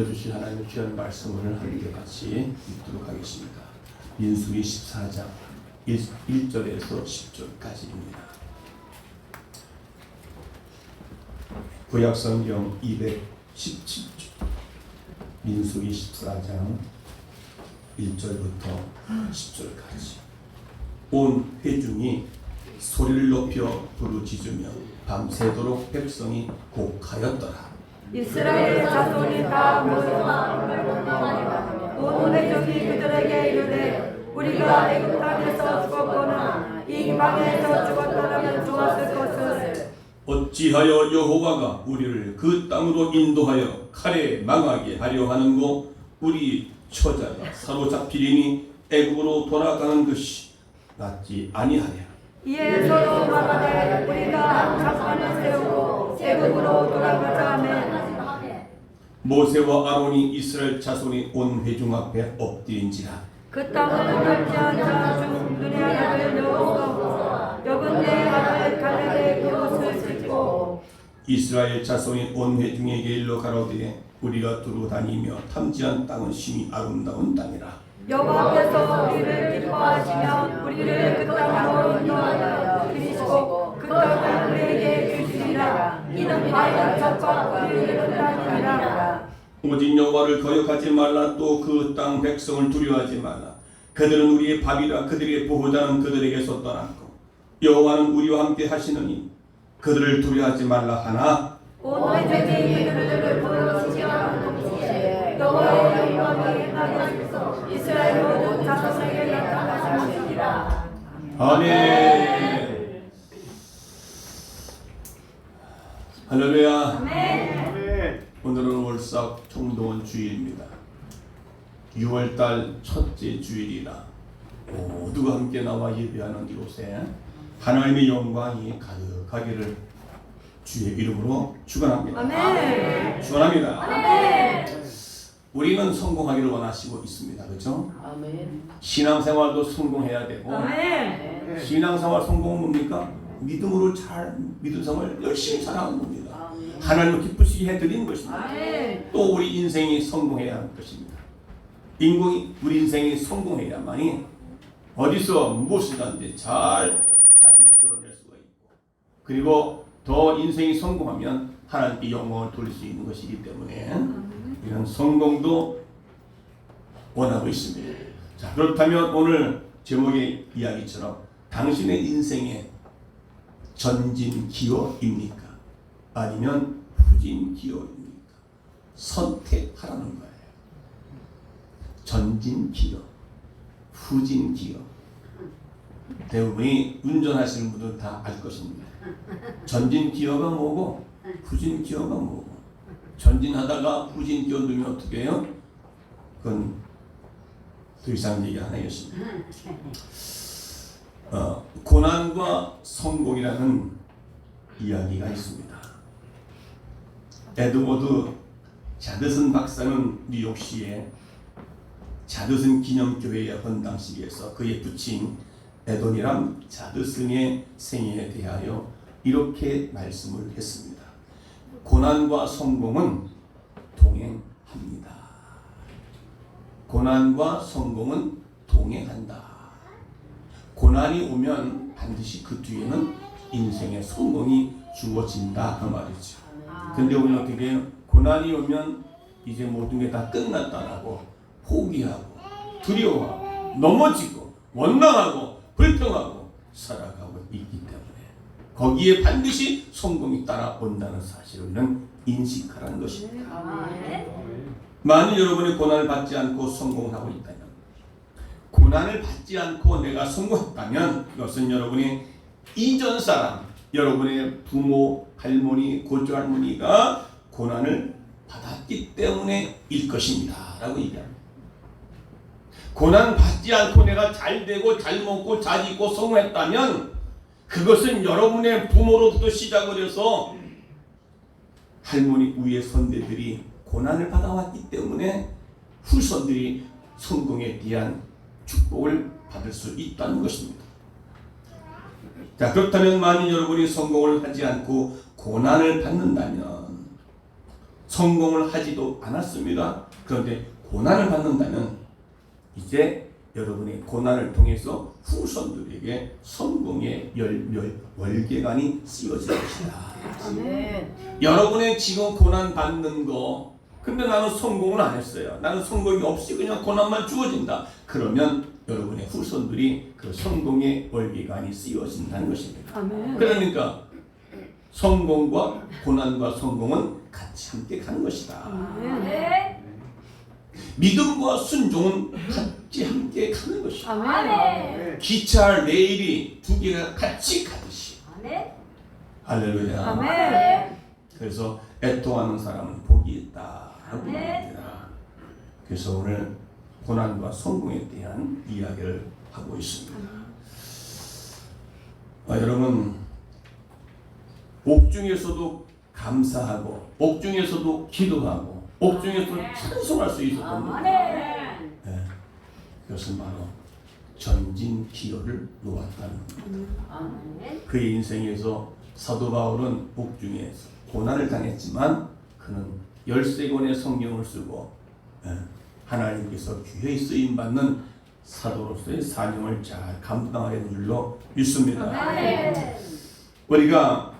주신 하나님의 귀한 말씀을 함께 같이 읽도록 하겠습니다. 민수기 14장 1절에서 10절까지입니다. 구약성경 217조 민수기 14장 1절부터 10절까지. 온 회중이 소리를 높여 부르짖으며 밤새도록 백성이 곡하였더라. 이스라엘 자손이 다 모여나며 온 회족이 그들에게 이르되 우리가 애굽 땅에서 죽었거나 이방에서 죽었더라면 좋았을 것을 어찌하여 여호와가 우리를 그 땅으로 인도하여 칼에 망하게 하려 하는고 우리 처자가 사로잡히리니 애굽으로 돌아가는 것이 낫지 아니하랴. 이에 서로 말하되 우리가 잠깐을 세우고 애굽으로 돌아가자 하매 모세와 아론이 이스라엘 자손이 온 회중 앞에 엎드린지라. 그 땅은 멸지한 자 중 눈의 아들 여호수아와 여분네 아들 갈렙의 그곳을 짓고 이스라엘 자손이 온 회중에게 일러 가로되 우리가 두루 다니며 탐지한 땅은 심히 아름다운 땅이라. 여호와께서 우리를 기뻐하시면 우리를 그 땅으로 인도하여 들이시고 그 땅을 우리에게 주시리라. 이는 바른 젖과 우리를 끝나니라. 오직 여호와를 거역하지 말라. 또 그 땅 백성을 두려워하지 말라. 그들은 우리의 밥이라. 그들의 보호자는 그들에게서 떠났고 여호와는 우리와 함께 하시느니 그들을 두려워하지 말라 하나 온 회중이 그들을 부르짖으며 동시에 여호와의 영광이 행하여서 이스라엘 모든 자손에게 나타나시니라. 아멘. 할렐루야. 아멘. 오늘은 월삭 총동원 주일입니다. 6월달 첫째 주일이라 모두가 함께 나와 예배하는 이곳에 하나님의 영광이 가득하기를 주의 이름으로 축원합니다. 아멘. 축원합니다. 아멘. 우리는 성공하기를 원하시고 있습니다. 그렇죠? 아멘. 신앙생활도 성공해야 되고 아멘. 신앙생활 성공은 뭡니까? 믿음으로 믿음 생활 열심히 살아가는 겁니다. 하나님을 기쁘시게 해드리는 것입니다. 아멘. 또 우리 인생이 성공해야 하는 것입니다. 우리 인생이 성공해야만이 어디서 무엇이든지 잘 자신을 드러낼 수가 있고 그리고 더 인생이 성공하면 하나님께 영광을 돌릴 수 있는 것이기 때문에 이런 성공도 원하고 있습니다. 자, 그렇다면 오늘 제목의 이야기처럼 당신의 인생의 전진 기호입니까? 아니면 후진 기호입니까? 선택하라는 거예요. 전진 기호, 후진 기호. 대부분이 운전하시는 분들 다 알 것입니다. 전진 기호가 뭐고 후진 기호가 뭐고 전진하다가 후진 기호 누르면 어떻게 해요? 그건 더 이상 얘기 안 하겠습니다. 고난과 성공이라는 이야기가 있습니다. 에드워드 자드슨 박사는 뉴욕시의 자드슨 기념교회의 헌당식에서 그의 부친 에도니람 자드슨의 생애에 대하여 이렇게 말씀을 했습니다. 고난과 성공은 동행합니다. 고난과 성공은 동행한다. 고난이 오면 반드시 그 뒤에는 인생의 성공이 주어진다 그 말이죠. 근데 우리는 어떻게 해요? 고난이 오면 이제 모든 게 다 끝났다라고 포기하고 두려워하고 넘어지고 원망하고 불평하고 살아가고 있기 때문에 거기에 반드시 성공이 따라온다는 사실을 우리는 인식하라는 것입니다. 만일 여러분이 고난을 받지 않고 성공을 하고 있다면 고난을 받지 않고 내가 성공했다면 그것은 여러분이 이전 사람 여러분의 부모, 할머니, 고조할머니가 고난을 받았기 때문에일 것입니다 라고 얘기합니다. 고난 받지 않고 내가 잘 되고 잘 먹고 잘 입고 성공했다면 그것은 여러분의 부모로부터 시작을 해서 할머니 위의 선대들이 고난을 받아왔기 때문에 후손들이 성공에 대한 축복을 받을 수 있다는 것입니다. 자, 그렇다면 만일 여러분이 성공을 하지 않고 고난을 받는다면 성공을 하지도 않았습니다. 그런데 고난을 받는다면 이제 여러분의 고난을 통해서 후손들에게 성공의 월계관이 씌워질 것이다. 아멘. 여러분의 지금 고난 받는 거, 근데 나는 성공을 안 했어요. 나는 성공이 없이 그냥 고난만 주어진다. 그러면 여러분의 후손들이 그 성공의 월계관이 씌워진다는 것입니다. 아멘. 그러니까 성공과 고난과 성공은 같이 함께 가는 것이다. 아멘. 믿음과 순종은 같이 함께 가는 것이다. 아멘. 기차 레일이 두 개가 같이 가듯이. 아멘. 할렐루야. 아멘. 그래서 애통하는 사람은 복이 있다라고 말합니다. 그래서 오늘 고난과 성공에 대한 이야기를 하고 있습니다. 여러분, 옥중에서도 감사하고 옥중에서도 기도하고 옥중에서도 찬송할 수 있었던 겁니다. 네, 그것은 바로 전진 기여를 놓았다는 겁니다. 그의 인생에서 사도 바울은 옥중에서 고난을 당했지만 그는 13권의 성경을 쓰고 하나님께서 귀에 쓰임받는 사도로서의 사명을 잘 감당하게 된 줄로 믿습니다. 우리가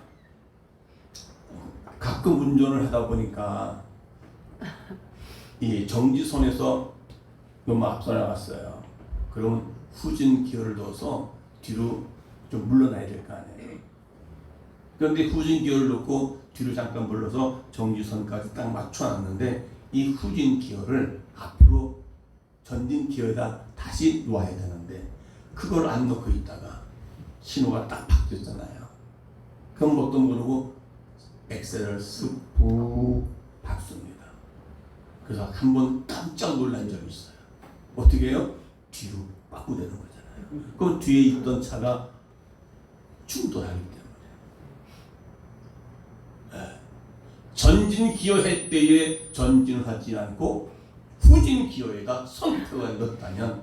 가끔 운전을 하다 보니까 이 정지선에서 너무 앞서 나갔어요. 그러면 후진 기어를 넣어서 뒤로 좀 물러나야 될 거 아니에요. 그런데 후진 기어를 넣고 뒤로 잠깐 물러서 정지선까지 딱 맞춰놨는데 이 후진 기어를 앞으로 전진 기어에다 다시 놓아야 되는데 그걸 안 넣고 있다가 신호가 딱 바뀌었잖아요. 그럼 뭣도 모르고 엑셀을 쓱 박습니다. 그래서 한 번 깜짝 놀란 적이 있어요. 어떻게 해요? 뒤로 빠꾸되는 거잖아요. 그럼 뒤에 있던 차가 충돌하기 때문에 전진 기어할 때에 전진을 하지 않고 후진 기어에다 선택을 넣었다면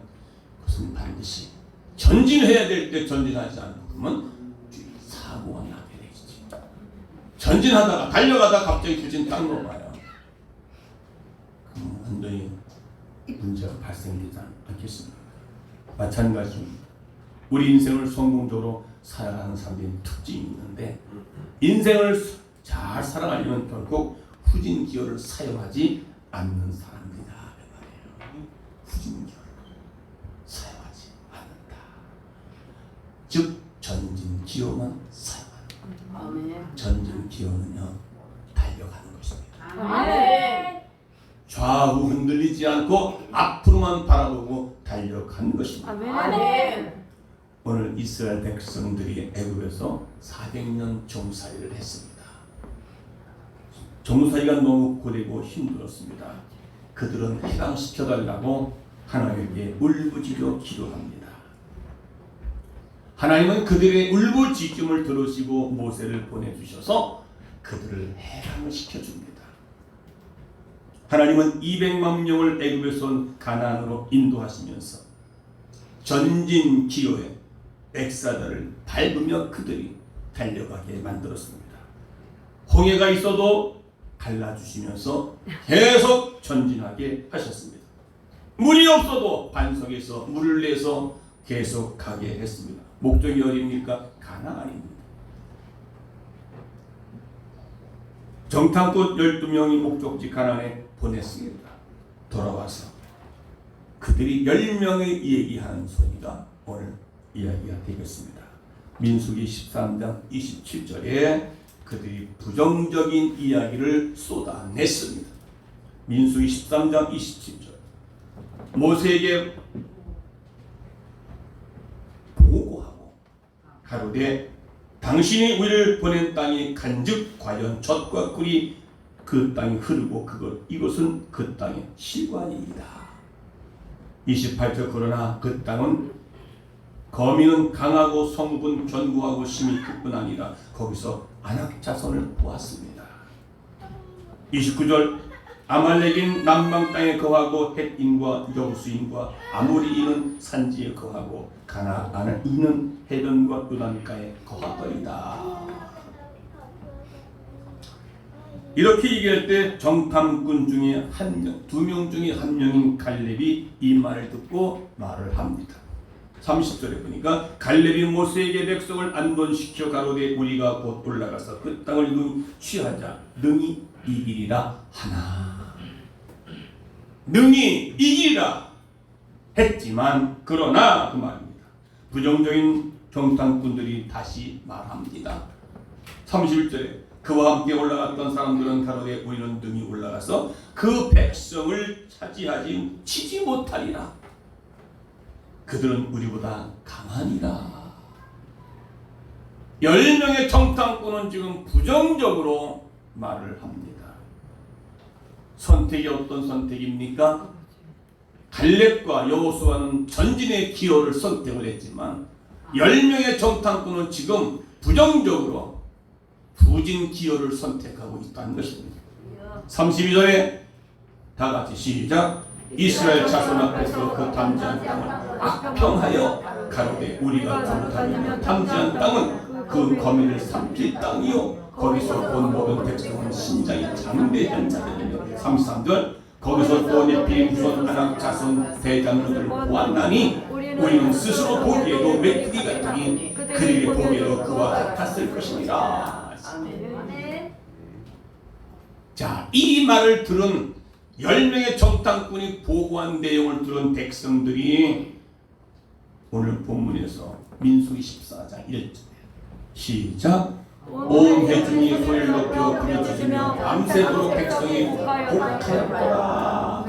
그것은 반드시 전진해야 될 때 전진하지 않고 그러면 사고가 나게 되지. 전진하다가 달려가다가 갑자기 후진 딱 넘어가요. 그럼 완전히 문제가 발생되지 않겠습니까? 마찬가지입니다. 우리 인생을 성공적으로 살아가는 사람들의 특징이 있는데 인생을 잘 살아가려면 결국 후진 기어를 사용하지 않는 사람들이다 그 말이에요. 후진 기어를 사용하지 않는다. 즉 전진 기어만 사용한다. 전진 기어는요 달려가는 것입니다. 아멘. 좌우 흔들리지 않고 앞으로만 바라보고 달려가는 것입니다. 아멘. 오늘 이스라엘 백성들이 애굽에서 400년 종살이를 했습니다. 종살이가 너무 고되고 힘들었습니다. 그들은 해방시켜달라고 하나님께 울부짖어 기도합니다. 하나님은 그들의 울부짖음을 들으시고 모세를 보내주셔서 그들을 해방을 시켜줍니다. 하나님은 200만 명을 애굽에서 가나안으로 인도하시면서 전진 기어에 엑사다를 밟으며 그들이 달려가게 만들었습니다. 홍해가 있어도 갈라주시면서 계속 전진하게 하셨습니다. 물이 없어도 반석에서 물을 내서 계속 가게 했습니다. 목적이 어디입니까? 가나안입니다. 정탐꾼 12명이 목적지 가나안에 보냈습니다. 돌아와서 그들이 10명의 얘기하는 소리가 오늘 이야기가 되겠습니다. 민수기 13장 27절에 그들이 부정적인 이야기를 쏟아냈습니다. 민수기 13장 27절 모세에게 보고하고 가로되 당신이 우리를 보낸 땅이 간즉 과연 젖과 꿀이 그 땅이 흐르고 이것은 그 땅의 실관이다. 28절 그러나 그 땅은 거민은 강하고 성군 견고하고 심히 크뿐 아니라 거기서 아낙 자손을 보았습니다. 29절 아말렉인 남방 땅에 거하고 헷인과 여부수인과 아모리인은 산지에 거하고 가나안인은 해변과 요단가에 거하더이다. 이렇게 얘기할 때 정탐꾼 중에 한 명, 2명 중에 한 명인 갈렙이 이 말을 듣고 말을 합니다. 30절에 보니까 갈렙이 모세에게 백성을 안번시켜 가로되 우리가 곧 올라가서 그 땅을 취하자 능히 이기리라 하나. 능히 이기리라 했지만 그러나 그 말입니다. 부정적인 정탐꾼들이 다시 말합니다. 31절에 그와 함께 올라갔던 사람들은 가로되 우리는 능히 올라가서 그 백성을 치지 못하리라. 그들은 우리보다 강하니라. 10명의 정탐꾼은 지금 부정적으로 말을 합니다. 선택이 어떤 선택입니까? 갈렙과 여호수아는 전진의 기호를 선택을 했지만 10명의 정탐꾼은 지금 부정적으로 후진 기호를 선택하고 있다는 것입니다. 32절에 다 같이 시작. 이스라엘 자손 앞에서 그 탐지한 땅을 악평하여 가로되 우리가 두루 탐지한 땅은 그 거민을 삼킬 땅이요 거기서 본 모든 백성은 신장이 장대한 자들이며 33절 거기서 또 네피림 후손 아낙 자손 대장로들을 보았나니 우리는 스스로 보기에도 메뚜기 같으니 그들이 보기에도 그와 같았을 것이니라. 자, 이 말을 들은 10명의 정탐꾼이 보고한 내용을 들은 백성들이 오늘 본문에서 민수기 14장 1절에 시작. 온 회중이 소리를 높여 부르짖으며 밤새도록 백성이 곡하였더라.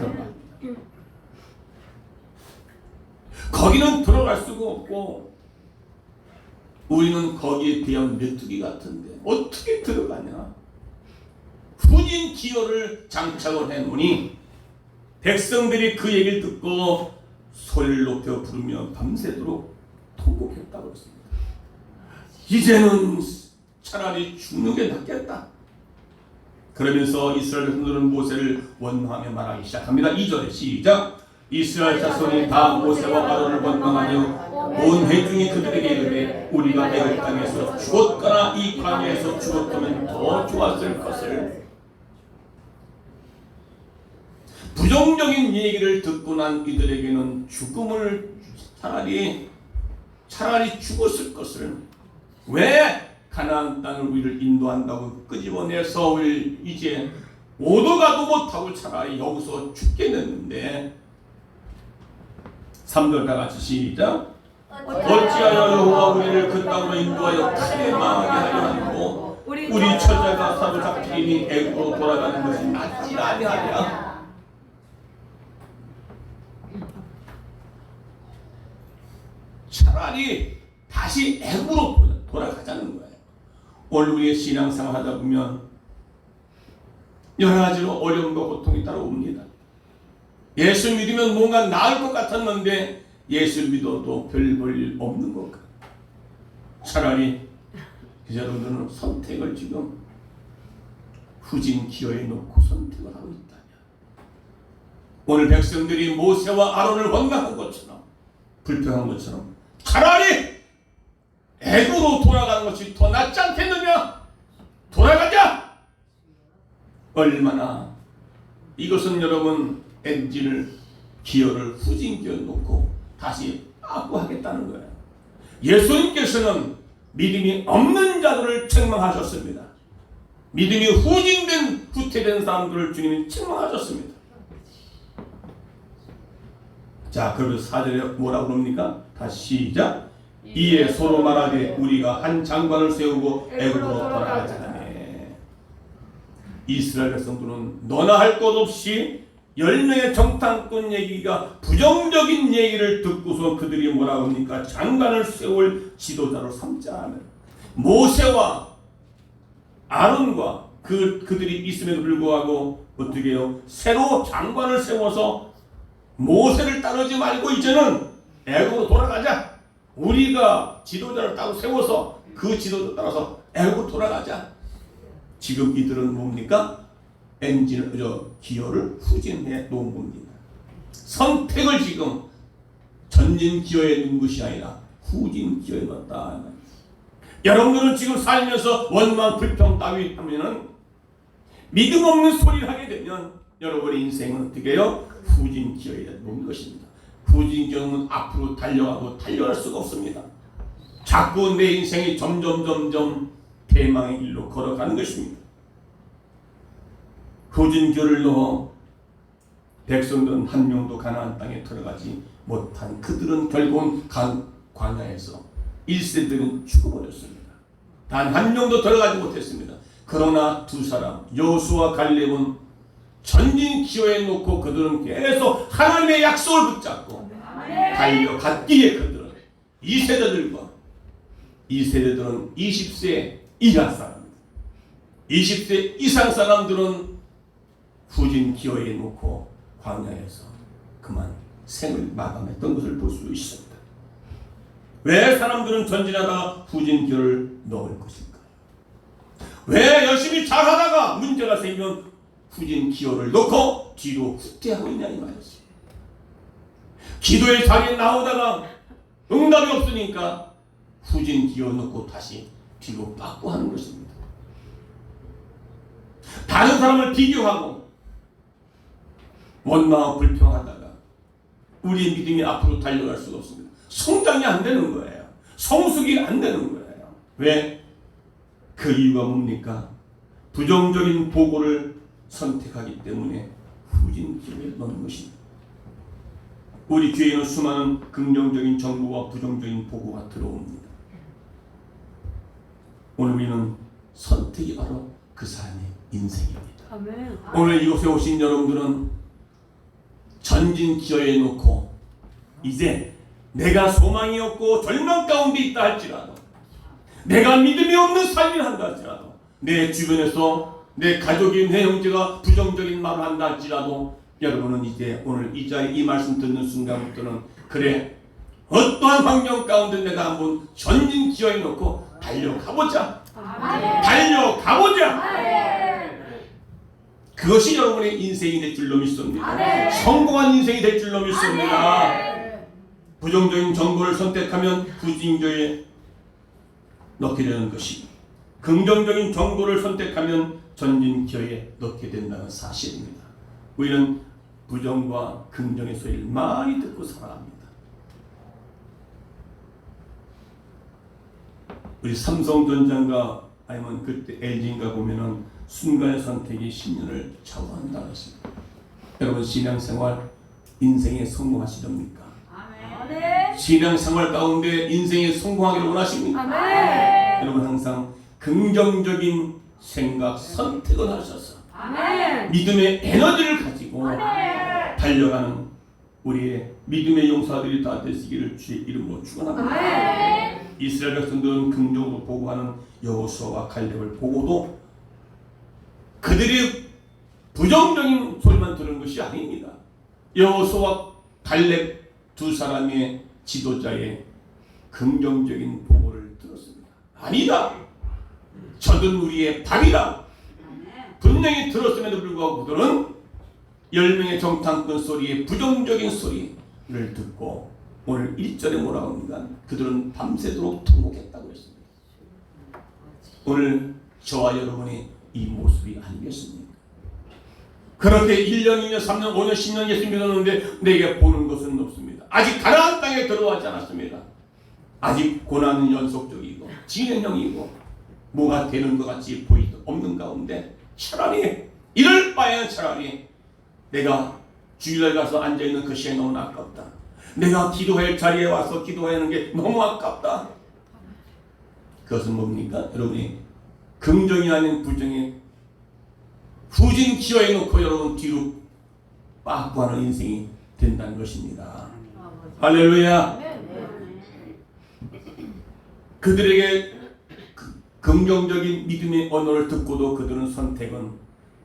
거기는 들어갈 수가 없고 우리는 거기에 비하면 메뚜기 같은데 어떻게 들어가냐. 후진 기호를 장착을 해놓으니 백성들이 그 얘기를 듣고 소리를 높여 부르며 밤새도록 통곡했다고 했습니다. 이제는 차라리 죽는 게 낫겠다. 그러면서 이스라엘 백성들은 모세를 원망하며 말하기 시작합니다. 2절에 시작. 이스라엘 자손이 다 모세와 아론을 원망하며 온 회중이 그들에게 이르되 우리가 애굽 땅에서 죽었거나 이 광야에서 죽었다면 더 좋았을 것을. 부정적인 얘기를 듣고 난 이들에게는 죽음을 차라리 죽었을 것을. 왜 가나안 땅을 우리를 인도한다고 끄집어내서 우리 이제 오도 가도 못하고 차라리 여기서 죽겠는데. 3절 다 같이 시작. 어찌하여 여호와 우리를 그 땅으로 인도하여 칼에 망하게 하려 하고 우리 처자가 사로잡히니 애굽으로 돌아가는 것이 낫지 아니하랴. 차라리 다시 애굽으로 돌아가자는 거예요. 오늘 우리의 신앙생활 하다 보면 여러 가지로 어려움과 고통이 따라옵니다. 예수 믿으면 뭔가 나을 것 같았는데 예수 믿어도 별 볼 없는 것 같아요. 차라리 여러분들은 선택을 지금 후진 기어에 놓고 선택을 하고 있다냐. 오늘 백성들이 모세와 아론을 원망한 것처럼 불평한 것처럼 차라리 애굽으로 돌아가는 것이 더 낫지 않겠느냐. 돌아가자. 얼마나 이것은 여러분 엔진을 기어를 후진 기어에 놓고 다시 악구하겠다는 거예요. 예수님께서는 믿음이 없는 자들을 책망하셨습니다. 믿음이 후퇴된 사람들을 주님이 책망하셨습니다. 자, 그래서 4절에 뭐라고 그럽니까? 다시 시작. 이에 서로 말하되 우리가 한 장관을 세우고 애굽으로 돌아가자네. 이스라엘 백성들은 너나 할 것 없이 10명의 정탐꾼 얘기가 부정적인 얘기를 듣고서 그들이 뭐라고 합니까? 장관을 세울 지도자로 삼자 하면 모세와 아론과 그들이 있음에도 불구하고 어떻게 해요? 새로 장관을 세워서 모세를 따르지 말고 이제는 애굽으로 돌아가자. 우리가 지도자를 따로 세워서 그 지도자 따라서 애굽으로 돌아가자. 지금 이들은 뭡니까? 기어를 후진해 놓은 겁니다. 선택을 지금 전진 기어에 놓은 것이 아니라 후진 기어에 놓았다. 여러분들은 지금 살면서 원망 불평 따위 하면은 믿음 없는 소리를 하게 되면 여러분의 인생은 어떻게 해요? 후진기어에 놓는 것입니다. 후진기어는 앞으로 달려가고 달려갈 수가 없습니다. 자꾸 내 인생이 점점 대망의 일로 걸어가는 것입니다. 후진기어를 넣어 백성들은 한 명도 가나안 땅에 들어가지 못한 그들은 결국은 광야에서 1세들은 죽어버렸습니다. 단 한 명도 들어가지 못했습니다. 그러나 두 사람 여호수아와 갈렙은 전진 기어에 놓고 그들은 계속 하나님의 약속을 붙잡고 달려갔기에 그들은 이 세대들은 20세 이하 사람들, 20세 이상 사람들은 후진 기어에 놓고 광야에서 그만 생을 마감했던 것을 볼 수 있습니다. 왜 사람들은 전진하다가 후진 기어를 넣을 것일까요? 왜 열심히 잘하다가 문제가 생기면 후진 기어를 넣고 뒤로 후퇴하고 있냐 이 말이지. 기도의 자리에 나오다가 응답이 없으니까 후진 기어 넣고 다시 뒤로 빠꾸 하는 것입니다. 다른 사람을 비교하고 원망하고 불평하다가 우리의 믿음이 앞으로 달려갈 수가 없습니다. 성장이 안 되는 거예요. 성숙이 안 되는 거예요. 왜? 그 이유가 뭡니까? 부정적인 보고를 선택하기 때문에 후진 기어에 넣는 것입니다. 우리 교회에는 수많은 긍정적인 정보와 부정적인 보고가 들어옵니다. 오늘 우리는 선택이 바로 그 사람의 인생입니다. 아멘. 오늘 이곳에 오신 여러분들은 전진 기어에 놓고 이제 내가 소망이 없고 절망 가운데 있다 할지라도, 내가 믿음이 없는 삶을 한다 할지라도, 내 주변에서 내 가족이, 내 형제가 부정적인 말을 한다 할지라도 여러분은 이제 오늘 이 자리에 이 말씀 듣는 순간부터는 그래, 어떠한 환경 가운데 내가 한번 전진 기어에 놓고 달려가보자. 달려가보자. 그것이 여러분의 인생이 될 줄로 믿습니다. 성공한 인생이 될 줄로 믿습니다. 부정적인 정보를 선택하면 후진기어에 넣게 되는 것이, 긍정적인 정보를 선택하면 전진기어에 넣게 된다는 사실입니다. 우리는 부정과 긍정의 소리를 많이 듣고 살아갑니다. 우리 삼성전자인가 아니면 그때 LG인가 보면은 순간의 선택이 10년을 좌우한다고 했습니다. 여러분 신앙생활 인생에 성공하시렵니까? 아멘. 신앙생활 가운데 인생에 성공하기를 원하십니까? 아멘. 여러분 항상 긍정적인 생각, 선택을 하셔서 아멘. 믿음의 에너지를 가지고 아멘. 달려가는 우리의 믿음의 용사들이 다 되시기를 주의 이름으로 축원합니다. 아멘. 이스라엘 백성들은 긍정으로 보고하는 여호수아와 갈렙을 보고도 그들이 부정적인 소리만 들은 것이 아닙니다. 여호수아와 갈렙 두 사람의 지도자의 긍정적인 보고를 들었습니다. 아니다, 저들 우리의 밥이다. 분명히 들었음에도 불구하고 그들은 10명의 정탐꾼 소리에 부정적인 소리를 듣고 오늘 1절에 뭐라고 합니까? 그들은 밤새도록 통곡했다고 했습니다. 오늘 저와 여러분의 이 모습이 아니겠습니까? 그렇게 1년, 2년, 3년, 5년, 10년 예수 믿었는데 내게 보는 것은 없습니다. 아직 가나안 땅에 들어가지 않았습니다. 아직 고난은 연속적이고 진행형이고 뭐가 되는 것 같이 보이도 없는 가운데 차라리 이럴 바에는 차라리 내가 주일날 가서 앉아있는 그 시간이 너무 아깝다. 내가 기도할 자리에 와서 기도하는 게 너무 아깝다. 그것은 뭡니까? 여러분이 긍정이 아닌 부정이 후진 기어에 놓고 여러분 뒤로 빠꾸하는 인생이 된다는 것입니다. 할렐루야. 그들에게 긍정적인 믿음의 언어를 듣고도 그들은 선택은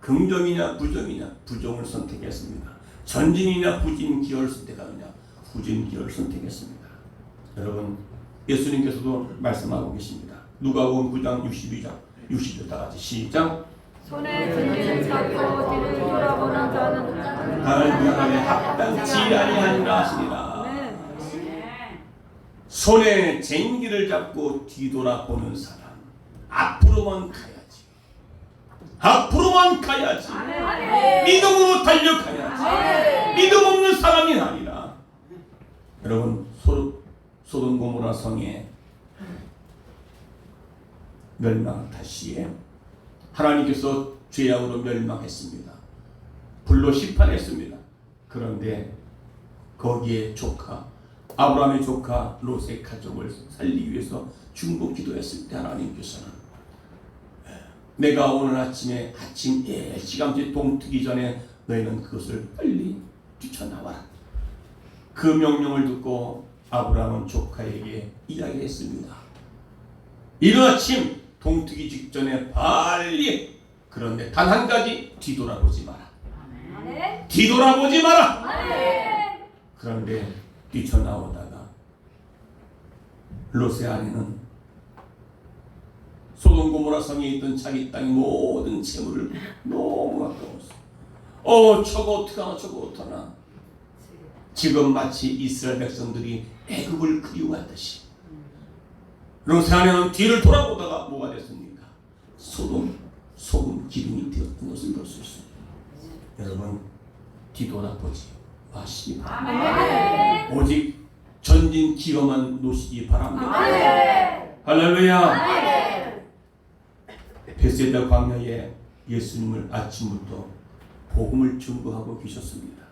긍정이냐 부정이냐, 부정을 선택했습니다. 전진이냐 후진 기어를 선택하느냐, 후진 기어를 선택했습니다. 여러분 예수님께서도 말씀하고 계십니다. 누가복음 9장 62장 60절 다 같이 시작. 손에 쟁기를 잡고 뒤를 돌아보는 자는 하나님의 합당치 아니하니라 하시니라. 손에 쟁기를 잡고 뒤돌아보는 사람, 앞으로만 가야지. 앞으로만 가야지. 믿음으로 달려가야지. 믿음 없는 사람이 아니라. 여러분, 소돔 고모라 성에 멸망할 시에 하나님께서 죄악으로 멸망했습니다. 불로 심판했습니다. 그런데 거기에 아브라함의 조카 롯의 가족을 살리기 위해서 중보 기도했을 때 하나님께서는 내가 오늘 아침에 아침 일찌감치 동트기 전에 너희는 그것을 빨리 뛰쳐나와라. 그 명령을 듣고 아브라함은 조카에게 이야기했습니다. 이른 아침 동트기 직전에 빨리. 그런데 단 한 가지 뒤돌아보지 마라. 뒤돌아보지 마라. 그런데 뛰쳐나오다가 롯의 아내는 소돔 고모라 성에 있던 자기 땅의 모든 재물을 너무 아까웠어. 저거 어떡하나 저거 어떡하나. 지금 마치 이스라엘 백성들이 애굽을 그리워하듯이 롯의 아내는 뒤를 돌아보다가 뭐가 됐습니까? 소금 기둥이 되었던 것을 볼 수 있습니다. 여러분, 뒤돌아보지 마시기 바랍니다. 오직 전진 기어만 놓으시기 바랍니다. 할렐루야. 베세다 광야에 예수님을 아침부터 복음을 증거하고 계셨습니다.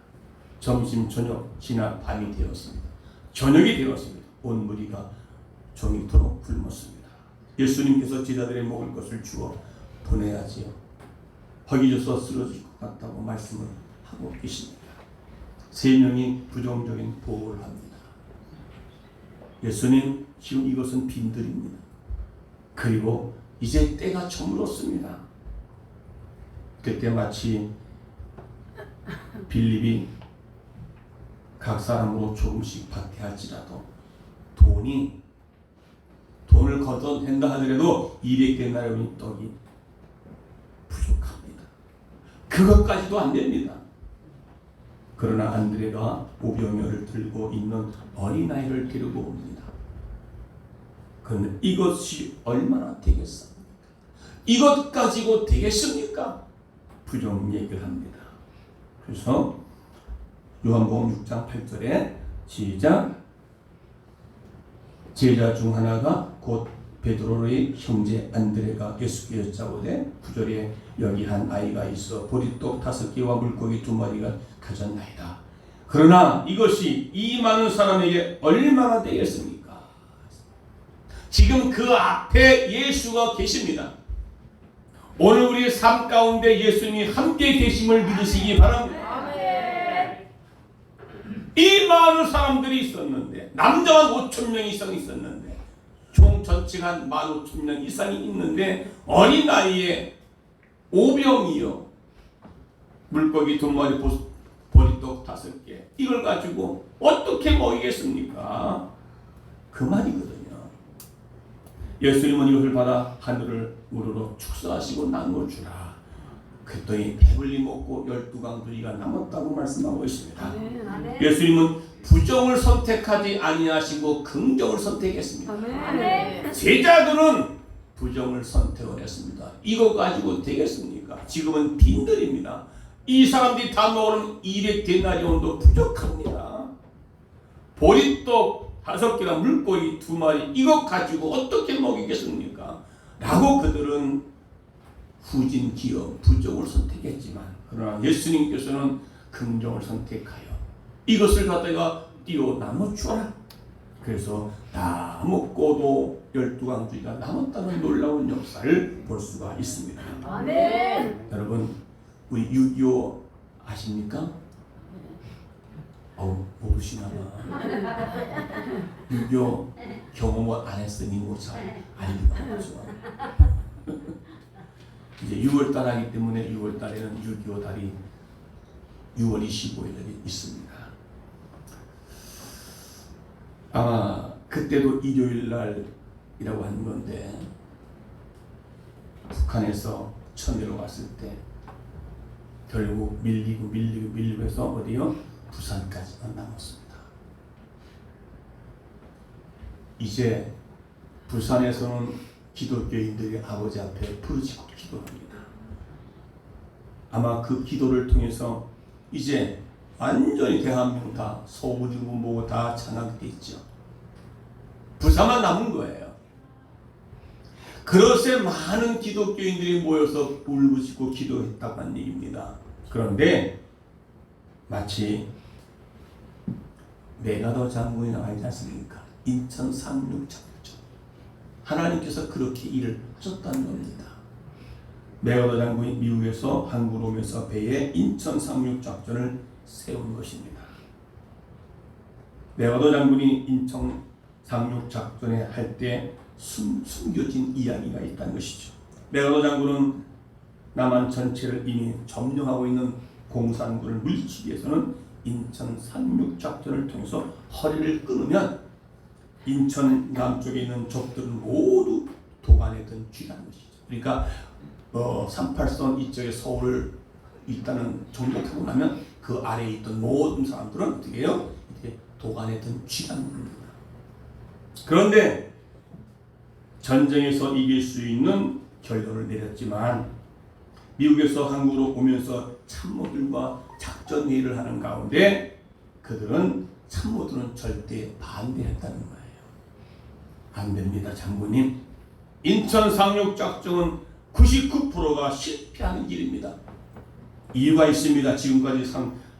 점심 저녁 지나 밤이 되었습니다. 저녁이 되었습니다. 온 무리가 종일토록 굶었습니다. 예수님께서 제자들의 먹을 것을 주어 보내야지요. 허기져서 쓰러질 것 같다고 말씀을 하고 계십니다. 3명이 부정적인 보호를 합니다. 예수님, 지금 이것은 빈들입니다. 그리고 이제 때가 저물었습니다. 그때 마치 빌립이 각 사람으로 조금씩 박해할지라도 돈을 걷어낸다 하더라도 200데나리온 떡이 부족합니다. 그것까지도 안 됩니다. 그러나 안드레가 오병이어를 들고 있는 어린아이를 데리고 옵니다. 그런데 이것이 얼마나 되겠습니까? 이것 가지고 되겠습니까? 부정 얘기를 합니다. 그래서 요한복음 6장 8절에 시작. 제자 중 하나가 곧 베드로의 형제 안드레가 예수께 여짜오되 9절에 여기 한 아이가 있어 보리떡 5개와 물고기 2마리가 가졌나이다. 그러나 이것이 이 많은 사람에게 얼마나 되겠습니까? 지금 그 앞에 예수가 계십니다. 오늘 우리의 삶 가운데 예수님이 함께 계심을 믿으시기 바랍니다. 이 많은 사람들이 있었는데, 남자만 5,000명 이상 있었는데, 총 전체가 한 15,000명 이상이 있는데, 어린 나이에 오병이요, 물고기 2마리, 보리떡 5개, 이걸 가지고 어떻게 먹이겠습니까? 그 말이거든요. 예수님은 이것을 받아 하늘을 우러러 축사하시고 나누어 주라. 그랬더니 배불리 먹고 12강들이가 남았다고 말씀하고 있습니다. 예수님은 부정을 선택하지 아니하시고 긍정을 선택했습니다. 제자들은 부정을 선택을 했습니다. 이거 가지고 되겠습니까? 지금은 빈들입니다. 이 사람들이 다 먹으면 200데나리온도 부족합니다. 보리떡 5개랑 물고기 2마리 이거 가지고 어떻게 먹이겠습니까? 라고 그들은 후진기어 부정을 선택했지만, 그러나 예수님께서는 긍정을 선택하여 이것을 갖다가 띄워 나눠 주어라. 그래서 다 먹고도 12강주가 남았다는 놀라운 역사를 볼 수가 있습니다. 아멘. 여러분, 우리 6.25 아십니까? 모르시나 봐. 6.25 경험을 안 했으니 뭐 잘 알리가 없죠. 이제 6월달 하기 때문에 6월달에는 6.25 달이 6월 25일에 있습니다. 아마 그때도 일요일날이라고 하는 건데, 북한에서 처음으로 왔을 때 결국 밀리고 해서 어디요? 부산까지만 남았습니다. 이제 부산에서는 기독교인들이 아버지 앞에 부르짖고 기도합니다. 아마 그 기도를 통해서 이제 완전히 대한민국 다 서울이고 뭐고 다 장악이 돼 있죠. 부사만 남은 거예요. 그릇에 많은 기독교인들이 모여서 울부짖고 기도했다고 하는 얘기입니다. 그런데 마치 메가더 장군이 나와 있지 않습니까? 인천 상륙 작전. 하나님께서 그렇게 일을 하셨다는 겁니다. 메가더 장군이 미국에서 한국으로 오면서 배에 인천 상륙 작전을 세운 것입니다. 메가더 장군이 인천 상륙 작전에 할 때 숨겨진 이야기가 있다는 것이죠. 메가더 장군은 남한 전체를 이미 점령하고 있는 공산군을 물리치기 위해서는 인천 상륙 작전을 통해서 허리를 끊으면 인천 남쪽에 있는 적들은 모두 도관에 든 쥐라는 것이죠. 그러니까 38선 이쪽에 서울을 일단은 정복하고 나면 그 아래에 있던 모든 사람들은 어떻게 해요? 이렇게 도관에 든 쥐라는 겁니다. 그런데 전쟁에서 이길 수 있는 결론을 내렸지만 미국에서 한국으로 오면서 참모들과 작전 회의를 하는 가운데 그들은 참모들은 절대 반대했다는 거예요. 안 됩니다, 장군님. 인천 상륙 작전은 99%가 실패하는 길입니다. 이유가 있습니다. 지금까지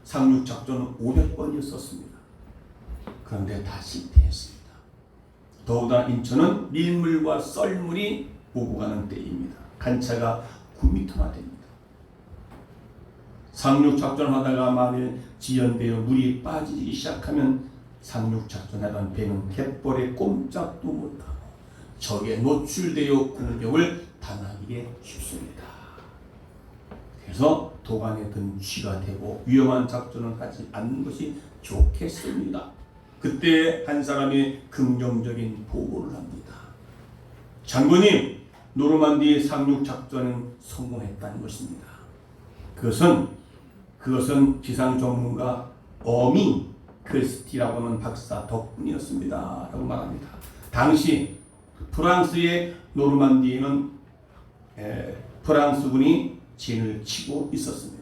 상륙 작전은 500번이었습니다. 그런데 다 실패했습니다. 더구나 인천은 밀물과 썰물이 오고 가는 때입니다. 간차가 9m나 됩니다. 상륙작전을 하다가 만일 지연되어 물이 빠지기 시작하면 상륙작전하던 배는 갯벌에 꼼짝도 못하고 적에 노출되어 공격을 당하기에 쉽습니다. 그래서 도관에 든 쥐가 되고 위험한 작전을 하지 않는 것이 좋겠습니다. 그때 한 사람이 긍정적인 보고를 합니다. 장군님, 노르만디 상륙 작전은 성공했다는 것입니다. 그것은 기상 전문가 어밍 크리스티라고 하는 박사 덕분이었습니다. 라고 말합니다. 당시 프랑스의 노르만디에는 프랑스군이 진을 치고 있었습니다.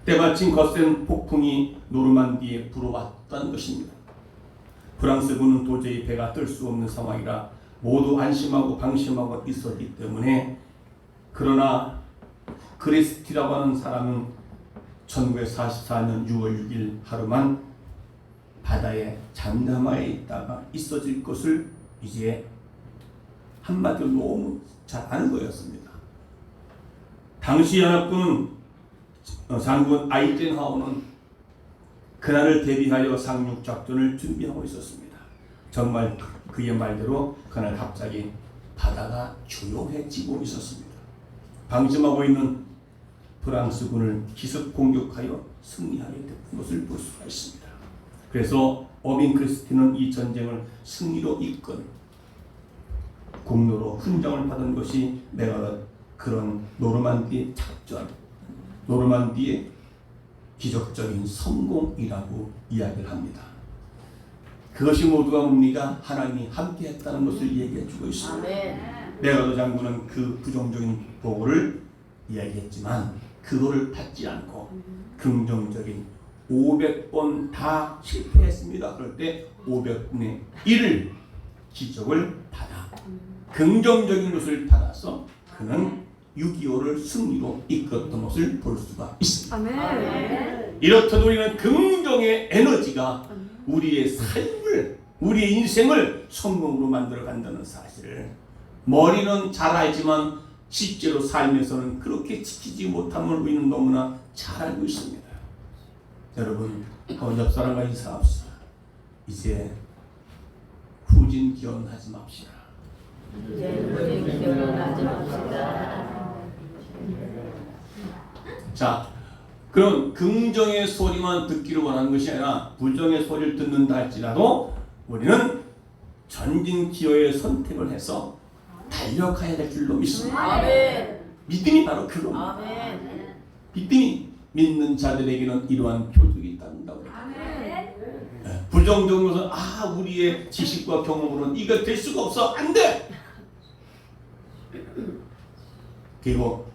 때마침 거센 폭풍이 노르만디에 불어왔다는 것입니다. 프랑스군은 도저히 배가 뜰 수 없는 상황이라 모두 안심하고 방심하고 있었기 때문에 그러나 크리스티라고 하는 사람은 1944년 6월 6일 하루만 바다에 잠잠하에 있다가 있어질 것을 이제 한마디로 너무 잘 아는 거였습니다. 당시 연합군 장군 아이젠하워는 그날을 대비하여 상륙작전을 준비하고 있었습니다. 정말 그의 말대로 그날 갑자기 바다가 조용해지고 있었습니다. 방심하고 있는 프랑스군을 기습 공격하여 승리하게 된 것을 볼 수가 있습니다. 그래서 어빙 크리스티는 이 전쟁을 승리로 이끈 공로로 훈장을 받은 것이 내가 그런 노르만디 작전, 노르만디의 기적적인 성공이라고 이야기를 합니다. 그것이 모두가 뭡니까? 하나님이 함께했다는 것을 얘기해주고 있습니다. 메가더 장군은 그 부정적인 보고를 이야기했지만 그거를 받지 않고 긍정적인 500번 다 실패했습니다. 그럴 때 500분의 1을 기적을 받아 긍정적인 것을 받아서 그는 6.25를 승리로 이끌었던 것을 볼 수가 있습니다. 아멘. 이렇듯 우리는 긍정의 에너지가 우리의 삶을, 우리의 인생을 성공으로 만들어 간다는 사실을 머리는 잘 알지만 실제로 삶에서는 그렇게 지키지 못함을 우리는 너무나 잘 알고 있습니다. 여러분, 옆 사람과 인사합시다. 이제 후진 기원하지 맙시다. 자, 그럼 긍정의 소리만 듣기를 원하는 것이 아니라 부정의 소리를 듣는다 할지라도 우리는 전진 기어의 선택을 해서 달려가야 될 줄로 믿습니다. 아멘. 믿음이 바로 그겁니다. 아멘. 믿음이 믿는 자들에게는 이러한 표적이 있다고 해요. 부정적으로 우리의 지식과 경험으로는 이거 될 수가 없어, 안 돼. 그리고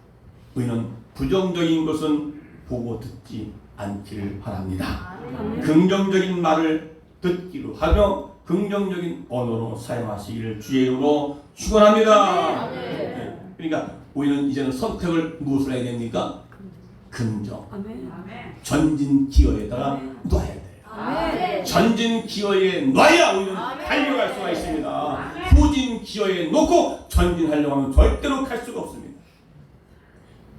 우리는 부정적인 것은 보고 듣지 않기를 바랍니다. 아멘. 긍정적인 말을 듣기로 하며 긍정적인 언어로 사용하시기를 주의 이름으로 축원합니다. 네. 그러니까 우리는 이제는 선택을 무엇을 해야 됩니까? 긍정. 아멘. 전진 기어에다가 아멘. 놔야 돼요. 아멘. 전진 기어에 놔야 우리는 달려갈 수가 있습니다. 후진 기어에 놓고 전진하려고 하면 절대로 갈 수가 없습니다.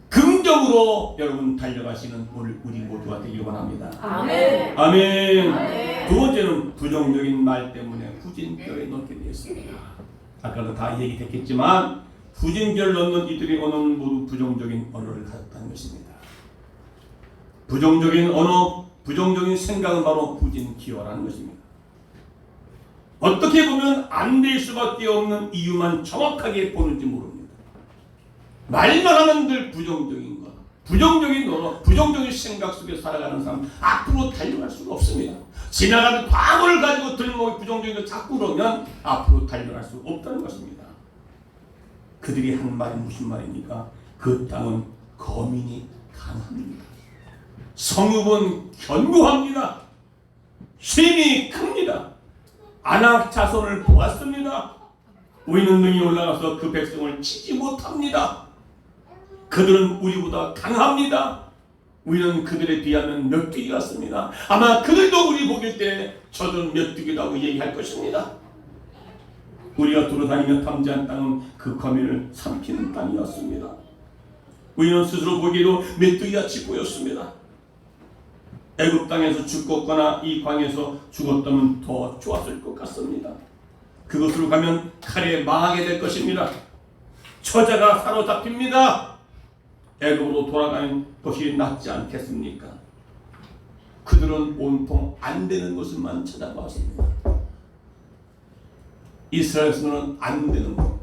긍정으로 여러분 달려가시는 우리 모두가 되길 원합니다. 아멘. 아멘. 두 번째는 부정적인 말 때문에 후진결에 넣게 되었습니다. 아까도 다 얘기했겠지만 후진결 넣는 이들의 언어는 모두 부정적인 언어를 가졌다는 것입니다. 부정적인 언어, 부정적인 생각은 바로 후진기어라는 것입니다. 어떻게 보면 안 될 수밖에 없는 이유만 정확하게 보는지 모릅니다. 말만 하면 늘 부정적인 것, 부정적인 언어, 부정적인 생각 속에 살아가는 사람 앞으로 달려갈 수가 없습니다. 지나가는 과거를 가지고 들먹이 부정적인 걸 자꾸 그러면 앞으로 달려갈 수 없다는 것입니다. 그들이 한 말이 무슨 말입니까? 그 땅은 거민이 강합니다. 성읍은 견고합니다. 힘이 큽니다. 아낙 자손을 보았습니다. 우리는 능히 올라가서 그 백성을 치지 못합니다. 그들은 우리보다 강합니다. 우리는 그들에 비하면 메뚜기 같습니다. 아마 그들도 우리 보길 때 저들은 메뚜기라고 얘기할 것입니다. 우리가 돌아다니며 탐지한 땅은 그 거민을 삼키는 땅이었습니다. 우리는 스스로 보기에도 메뚜기같이 보였습니다. 애굽 땅에서 죽었거나 이 광에서 죽었다면 더 좋았을 것 같습니다. 그곳으로 가면 칼에 망하게 될 것입니다. 처자가 사로잡힙니다. 애굽으로 돌아가는 것이 낫지 않겠습니까? 그들은 온통 안 되는 것만 찾아봤습니다. 이스라엘에서는 안 되는 것.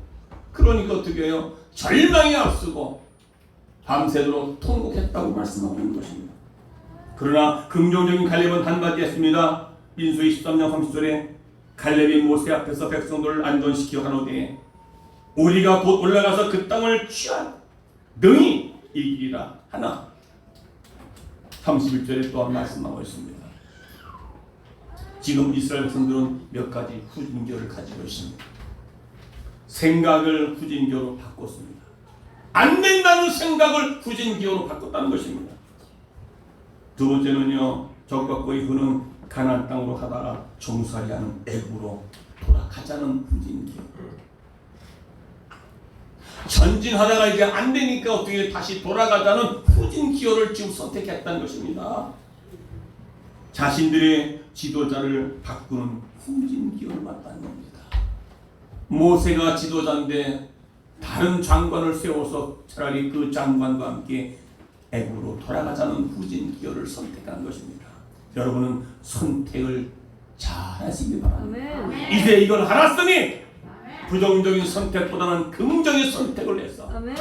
그러니까 어떻게 해요? 절망이 앞서고 밤새도록 통곡했다고 말씀하고 있는 것입니다. 그러나 긍정적인 갈렙은 한마디 했습니다. 민수기 13장 30절에 갈렙이 모세 앞에서 백성들을 안전시켜 가노되 우리가 곧 올라가서 그 땅을 취한 능히 이기리라 하나. 31절에 또한 말씀하고 있습니다. 지금 이스라엘 백성들은 몇 가지 후진교를 가지고 있습니다. 생각을 후진교로 바꿨습니다. 안 된다는 생각을 후진교로 바꿨다는 것입니다. 두 번째는요, 적과 꿀이 흐는 가나안 땅으로 가다가 종살이하는 애굽으로 돌아가자는 후진기어. 전진하다가 이제 안 되니까 어떻게 다시 돌아가자는 후진기어를 지금 선택했다는 것입니다. 자신들의 지도자를 바꾸는 후진기어를 맞다는 겁니다. 모세가 지도자인데 다른 장관을 세워서 차라리 그 장관과 함께 애굽으로 돌아가자는 후진기어를 선택한 것입니다. 여러분은 선택을 잘 하시기 바랍니다. 아멘. 이제 이걸 알았으니 부정적인 선택보다는 긍정의 선택을 해서 아멘.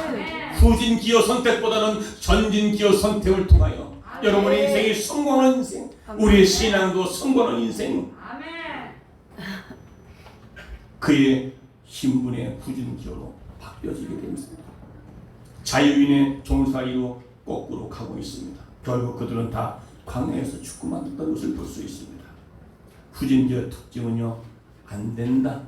후진기어 선택보다는 전진기어 선택을 통하여 여러분의 인생이 성공하는 인생, 우리의 신앙도 성공하는 인생, 그의 신분의 후진기어로 바뀌어지게 됩니다. 자유인의 종살이로 거꾸로 가고 있습니다. 결국 그들은 다 광야에서 죽고만 있던 것을 볼 수 있습니다. 후진기어의 특징은요, 안 된다,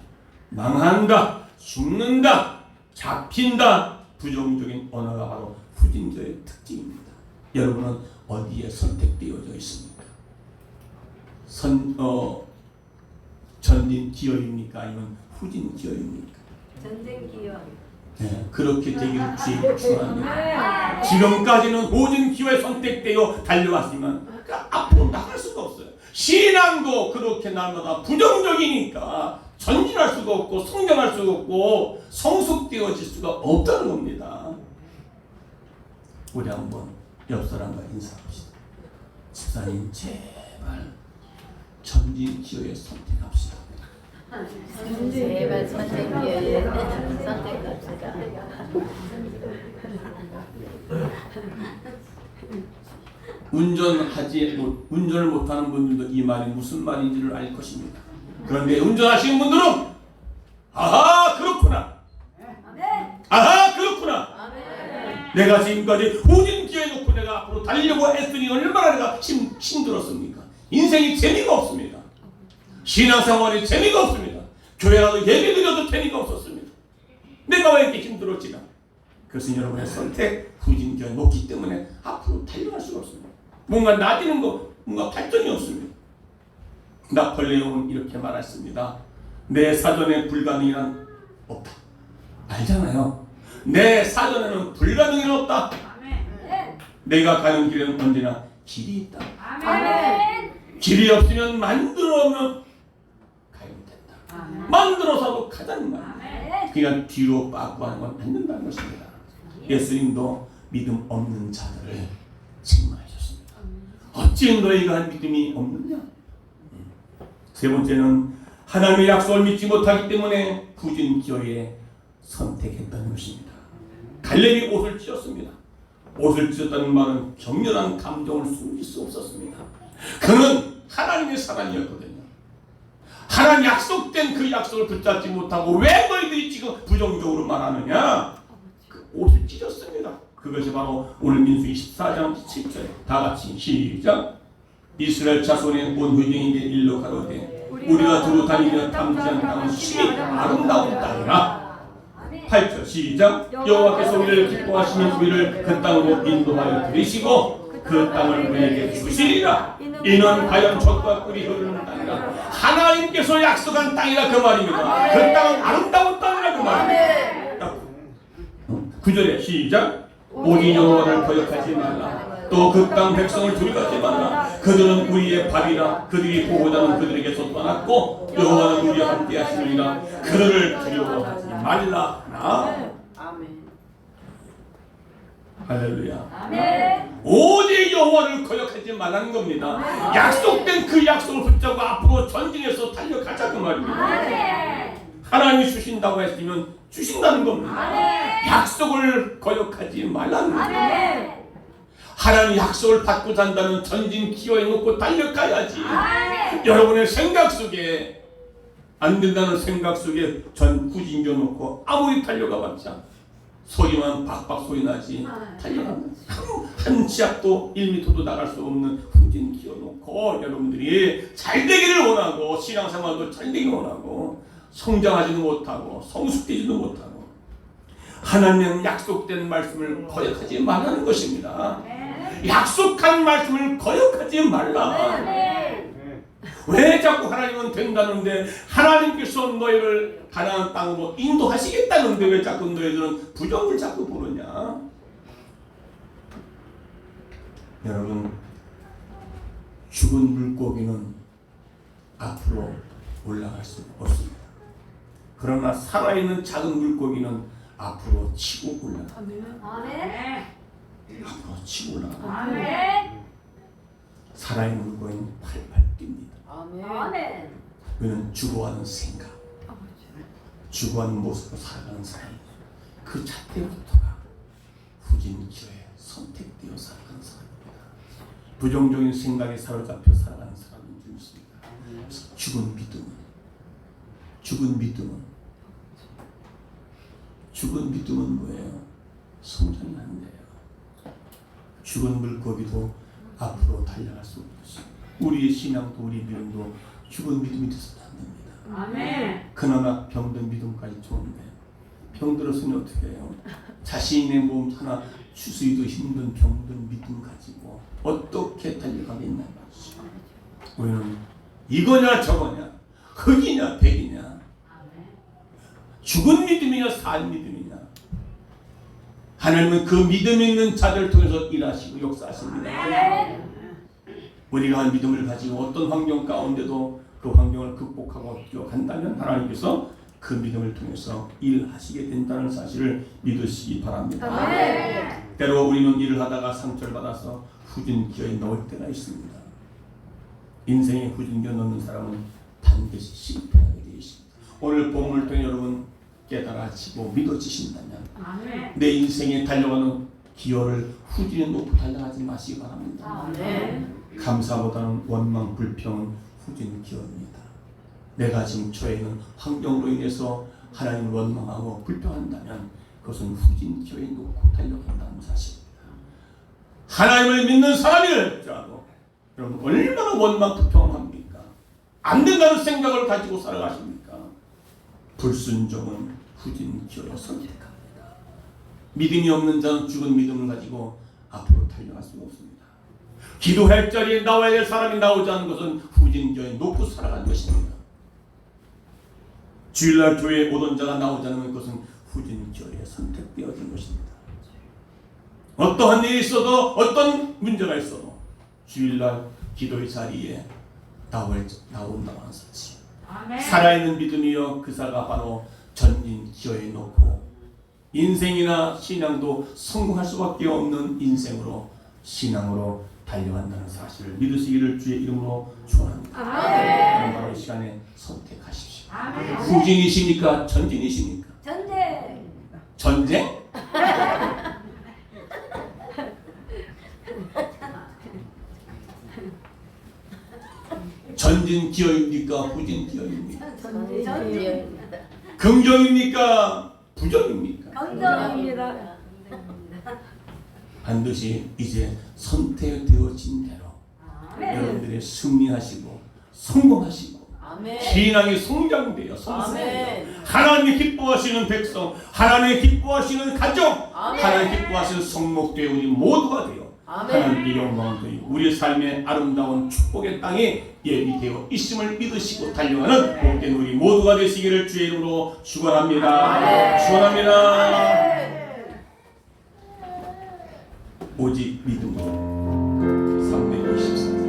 망한다, 죽는다, 잡힌다, 부정적인 언어가 바로 후진기어의 특징입니다. 여러분은 어디에 선택되어져 있습니까? 전진 기어입니까? 아니면 후진 기어입니까? 전쟁 기여. 네, 그렇게 되기를 주의 축원합니다. 지금까지는 후진 기어에 선택되어 달려왔지만 앞으로 나갈 수가 없어요. 신앙도 그렇게 날마다 부정적이니까 전진할 수가 없고 성장할 수가 없고 성숙되어질 수가 없다는 겁니다. 우리 한번 옆 사람과 인사합시다. 집사님 제발 전진 기어에 선택합시다. 제발 선택기에 선택합시다. 운전을 못하는 분들도 이 말이 무슨 말인지를 알 것입니다. 그런데 운전하시는 분들은 아하 그렇구나. 아하 그렇구나. 내가 지금까지 후진 기어에 놓고 내가 앞으로 달리려고 했더니 얼마나 내가 힘들었습니까? 인생이 재미가 없습니다. 신앙생활이 재미가 없습니다. 교회라도 예배드려도 재미가 없었습니다. 내가 왜 이렇게 힘들었지나? 그것은 여러분의 선택 후진 기어에 놓기 때문에 앞으로 달려갈 수가 없습니다. 뭔가 나지는 거, 뭔가 발전이 없습니다. 나폴레옹은 이렇게 말했습니다. 내 사전에 불가능이란 없다. 알잖아요. 내 사전에는 불가능이란 없다. 내가 가는 길에는 언제나 길이 있다. 길이 없으면 만들어면 가야 된다. 만들어서도 가자는 말이에요. 그러니까 뒤로 빠꾸 하는 건 안 된다는 것입니다. 예수님도 믿음 없는 자들을 책망하셨습니다. 어찌 너희가 믿음이 없느냐? 세 번째는 하나님의 약속을 믿지 못하기 때문에 후진 기어에 선택했다는 것입니다. 갈렙이 옷을 찢었습니다. 옷을 찢었다는 말은 격렬한 감정을 숨길 수 없었습니다. 그는 하나님의 사람이었거든요. 하나님 약속된 그 약속을 붙잡지 못하고 왜 너희들이 지금 부정적으로 말하느냐? 그 옷을 찢었습니다. 그것이 바로 오늘 민수기 14장 7절 다 같이 시작. 이스라엘 자손의 온 회중에게 일러 가로되 우리가 두루 다니며 탐지한 땅은 심히 아름다운 땅이라. 8절 시작. 여호와께서 우리를 기뻐하시면 우리를 그 땅으로 인도하여 들이시고 그 땅을 우리에게 주시리라. 이는 과연 젖과 꿀이 흐르는 땅이라. 하나님께서 약속한 땅이라 그 말입니다. 그 땅은 아름다운 땅이라 그 말입니다. 9절에 시작. 오직 여호와를 거역하지 말라. 또 그 땅 백성을 두려워하지 말라. 그들은 우리의 밥이라. 그들이 보호자는 그들에게서 떠났고 여호와는 우리와 함께 하시느니라. 그들을 두려워하지 말라. 아멘. 할렐루야. 오직 여호와를 거역하지 말라는 겁니다. 약속된 그 약속을 붙잡고 앞으로 전진해서 달려가자 그 말입니다. 하나님이 주신다고 했으면 주신다는 겁니다. 약속을 거역하지 말라는 겁니다. 하나님 약속을 받고 산다면 전진 기어에 놓고 달려가야지. 여러분의 생각 속에 안 된다는 생각 속에 전 후진겨 놓고 아무리 달려가봤자 소리만 박박 소리 나지 달려가면 한 지압도 1m도 나갈 수 없는 후진 기어 놓고 여러분들이 잘 되기를 원하고 신앙생활도 잘 되기를 원하고 성장하지도 못하고 성숙되지도 못하고 하나님 약속된 말씀을 거역하지 말라는 것입니다. 약속한 말씀을 거역하지 말라. 왜 자꾸 하나님은 된다는데 하나님께서 너희를 가나안 땅으로 인도하시겠다는데 왜 자꾸 너희들은 부정을 자꾸 부르냐? 여러분, 죽은 물고기는 앞으로 올라갈 수 없습니다. 그러나 살아있는 작은 물고기는 앞으로 치고 올라갑니다. 앞으로 치고 올라갑니다. 살아있는 물고기는 팔팔 뜁니다. 그는 죽어가는 생각, 죽어가는 모습으로 살아가는 사람, 그 자체부터가 후진 기어에 선택되어 살아가는 사람입니다. 부정적인 생각에 사로잡혀 살아가는 사람인 줄 믿습니다. 죽은 믿음은 뭐예요? 성장이 안 돼요. 죽은 물고기도 앞으로 달려갈 수 없습니다. 우리의 신앙도 우리 믿음도 죽은 믿음이 돼서는 안 됩니다. 그나마 병든 믿음까지 좋은데 병들었으니 어떻게 해요? 자신의 몸 하나 추스리도 힘든 병든 믿음 가지고 어떻게 달려가겠냐 말이죠. 우리는 이거냐 저거냐 흙이냐 백이냐 죽은 믿음이냐 산 믿음이냐 하나님은 그 믿음 있는 자들을 통해서 일하시고 역사하십니다. 우리가 믿음을 가지고 어떤 환경 가운데도 그 환경을 극복하고 뛰어간다면 하나님께서 그 믿음을 통해서 일하시게 된다는 사실을 믿으시기 바랍니다. 때로 우리는 일을 하다가 상처를 받아서 후진 기어에 넣을 때가 있습니다. 인생에 후진 기어 넣는 사람은 반드시 실패하게 되어 있습니다. 오늘 복음을 통해 여러분 깨달아지고 믿어지신다면 내 인생에 달려가는 기어를 후진에 놓고 달려가지 마시기 바랍니다. 감사보다는 원망, 불평은 후진 기어입니다. 내가 지금 처해 있는 환경으로 인해서 하나님을 원망하고 불평한다면 그것은 후진기어에 놓고 달려간다는 사실입니다. 하나님을 믿는 사람일지라도 여러분 얼마나 원망불평합니까? 안 된다는 생각을 가지고 살아가십니까? 불순종은 후진기어에 선택합니다. 믿음이 없는 자는 죽은 믿음을 가지고 앞으로 달려갈 수가 없습니다. 기도할 자리에 나와야 될 사람이 나오지 않는 것은 후진교에 놓고 살아가는 것입니다. 주일날 교회에 오던 자가 나오지 않으면 그것은 후진교에 선택되어진 것입니다. 어떠한 일이 있어도 어떤 문제가 있어도 주일날 기도의 자리에 나온다고 하는 사실. 살아있는 믿음이여 그사가 바로 전진기어에 놓고 인생이나 신앙도 성공할 수밖에 없는 인생으로 신앙으로 달려간다는 사실을 믿으시기를 주의 이름으로 축원합니다. 그럼 바로 이 시간에 선택하십시오. 후진이십니까? 전진이십니까? 전쟁? 전진 기어입니까? 후진 기어입니까? 전지입니다. 긍정입니까? 부정입니까? 감사합니다. 반드시 이제 선택되어진 대로 여러분들이 승리하시고 성공하시고 아멘. 신앙이 성장되어 성숙되어 아멘. 하나님이 기뻐하시는 백성, 하나님이 기뻐하시는 가정, 아멘. 하나님이 기뻐하시는 성목되어 우리 모두가 되어 아멘. 하나님께 영광을 드리고 우리의 삶의 아름다운 축복의 땅에 예비되어 있음을 믿으시고 달려가는 복된 우리 모두가 되시기를 주의 이름으로 축원합니다. 축원합니다. 오직 믿음으로 324절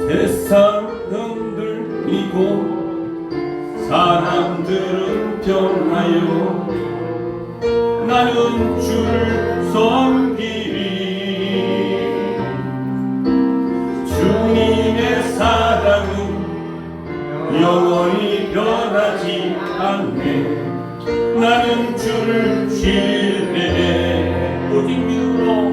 세상 흔들리고 사람들은 변하여 나는 주를 섬기리 주님의 사랑은 영원히 변하지 않네 나는 주를 신뢰해 오직 믿음으로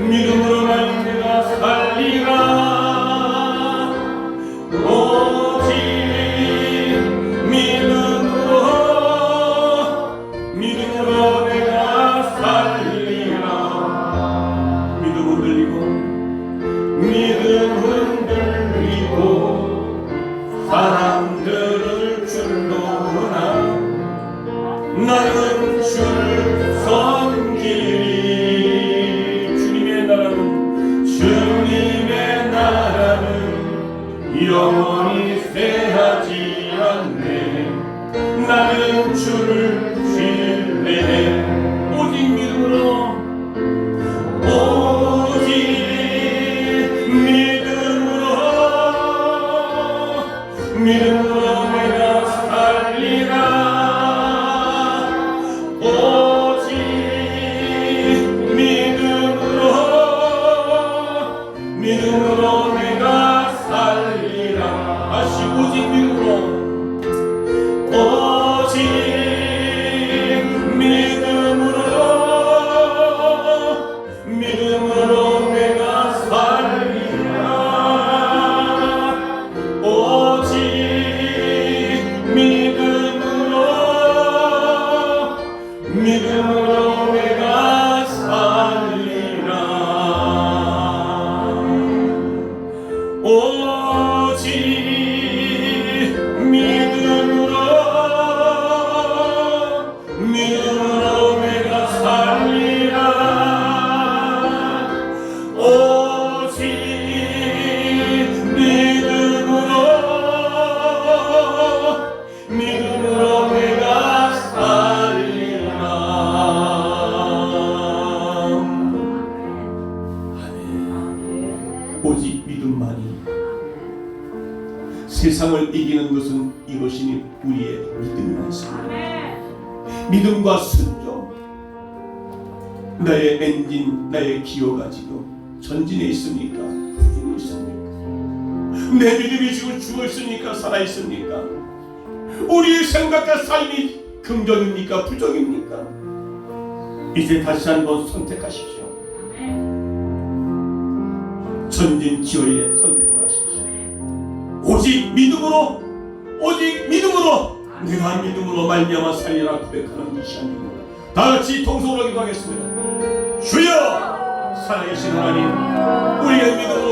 믿음으로만 내가 살리라 오직 믿음으로 내가 살리라 믿음 흔들리고 사람들을 줄로나 나는 주를 섬기리 주님의 나라는 영원히 쇠하지 않네 나는 주를 신뢰해 오직 믿음으로 내가 살리라 오직 믿음으로 내가 살리라 다시 오직 믿음으로 오직 믿음으로 내가 살리라 오직 믿음으로 내가 살리라 오직 믿음으로 내가 살리라 오직 믿음으로 내가 살리라 오직 믿음만이 세상을 이기는 것은 이것이니 우리의 믿음만 있습니다. 믿음과 순종 나의 엔진 나의 기어가 지금 전진해 있습니까? 후진해 있습니까? 내 믿음이 지금 죽어 있습니까? 살아 있습니까? 우리 생각과 삶이 긍정입니까 부정입니까? 이제 다시 한번 선택하십시오. 전진 기어에 선택하십시오. 오직 믿음으로 내가 믿음으로 말미암아 살리라 고백하는 이 시간입니다. 다같이 통성으로 기도하겠습니다. 주여 살아계신 하나님, 우리의 믿음으로